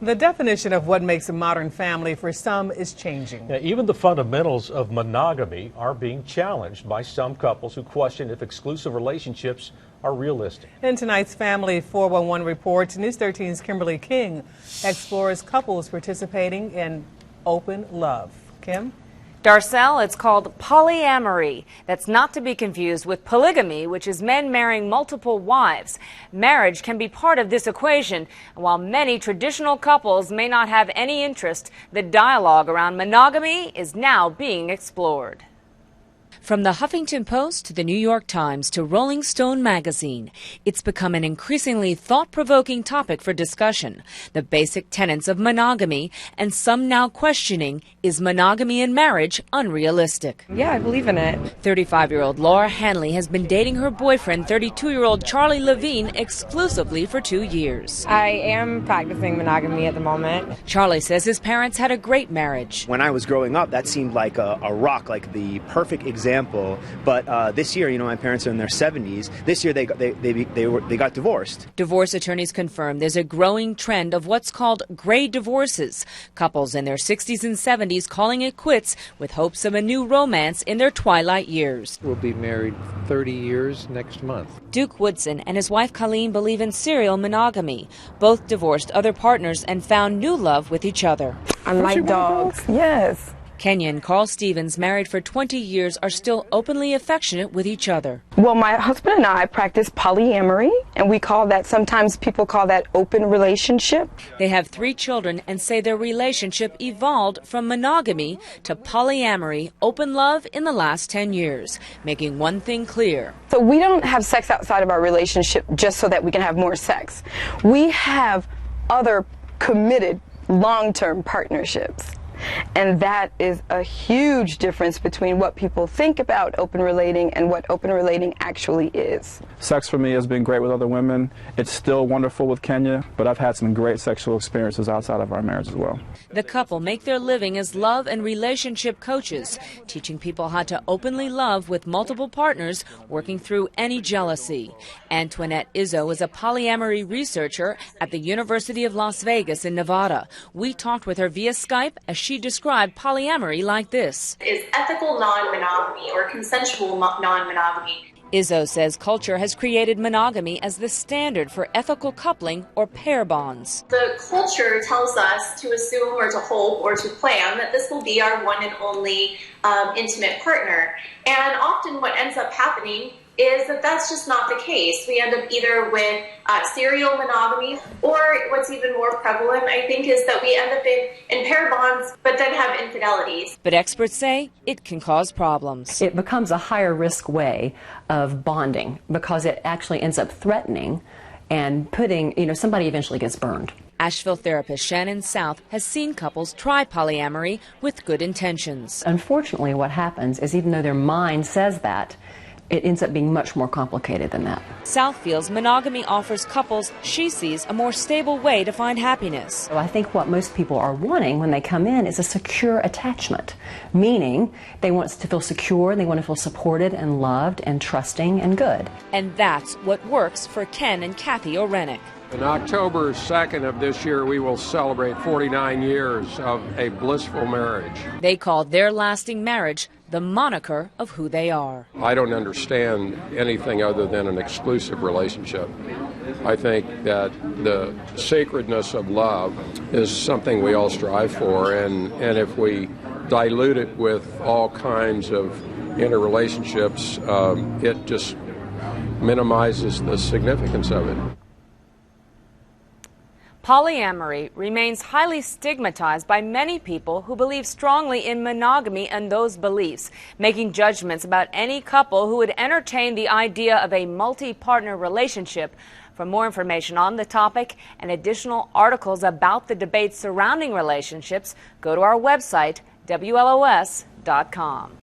The definition of what makes a modern family for some is changing. Yeah, even the fundamentals of monogamy are being challenged by some couples who question if exclusive relationships are realistic. In tonight's Family 411 report, News 13's Kimberly King explores couples participating in open love. Kim? Darcel, it's called polyamory. That's not to be confused with polygamy, which is men marrying multiple wives. Marriage can be part of this equation, and while many traditional couples may not have any interest, the dialogue around monogamy is now being explored. From the Huffington Post to the New York Times to Rolling Stone magazine, it's become an increasingly thought-provoking topic for discussion. The basic tenets of monogamy, and some now questioning, is monogamy in marriage unrealistic? Yeah, I believe in it. 35-year-old Laurel Henley has been dating her boyfriend, 32-year-old Charlie Levine, exclusively for 2 years. I am practicing monogamy at the moment. Charlie says his parents had a great marriage. When I was growing up, that seemed like a rock, like the perfect example. But this year, my parents are in their 70s. This year, they got divorced. Divorce attorneys confirm there's a growing trend of what's called gray divorces. Couples in their 60s and 70s calling it quits with hopes of a new romance in their twilight years. We'll be married 30 years next month. Duke Woodson and his wife Colleen believe in serial monogamy. Both divorced other partners and found new love with each other. I like dogs. Yes. Kenya and Carl Stevens, married for 20 years, are still openly affectionate with each other. Well, my husband and I practice polyamory, and we call that, sometimes people call that open relationship. They have 3 children and say their relationship evolved from monogamy to polyamory, open love, in the last 10 years, making one thing clear. So we don't have sex outside of our relationship just so that we can have more sex. We have other committed long-term partnerships. And that is a huge difference between what people think about open relating and what open relating actually is. Sex for me has been great with other women. It's still wonderful with Kenya, but I've had some great sexual experiences outside of our marriage as well. The couple make their living as love and relationship coaches, teaching people how to openly love with multiple partners, working through any jealousy. Antoinette Izzo is a polyamory researcher at the University of Las Vegas in Nevada. We talked with her via Skype as she described polyamory like this. Is ethical non-monogamy or consensual non-monogamy. Izzo says culture has created monogamy as the standard for ethical coupling or pair bonds. The culture tells us to assume or to hope or to plan that this will be our one and only intimate partner. And often what ends up happening is that that's just not the case. We end up either with serial monogamy, or what's even more prevalent, I think, is that we end up in pair bonds, but then have infidelities. But experts say it can cause problems. It becomes a higher risk way of bonding because it actually ends up threatening and putting, somebody eventually gets burned. Asheville therapist Shannon South has seen couples try polyamory with good intentions. Unfortunately, what happens is even though their mind says that, it ends up being much more complicated than that. South feels monogamy offers couples she sees a more stable way to find happiness. So I think what most people are wanting when they come in is a secure attachment, meaning they want to feel secure, they want to feel supported and loved and trusting and good. And that's what works for Ken and Kathy Orenick. On October 2nd of this year, we will celebrate 49 years of a blissful marriage. They call their lasting marriage the moniker of who they are. I don't understand anything other than an exclusive relationship. I think that the sacredness of love is something we all strive for, and if we dilute it with all kinds of interrelationships, it just minimizes the significance of it. Polyamory remains highly stigmatized by many people who believe strongly in monogamy and those beliefs, making judgments about any couple who would entertain the idea of a multi-partner relationship. For more information on the topic and additional articles about the debates surrounding relationships, go to our website, WLOS.com.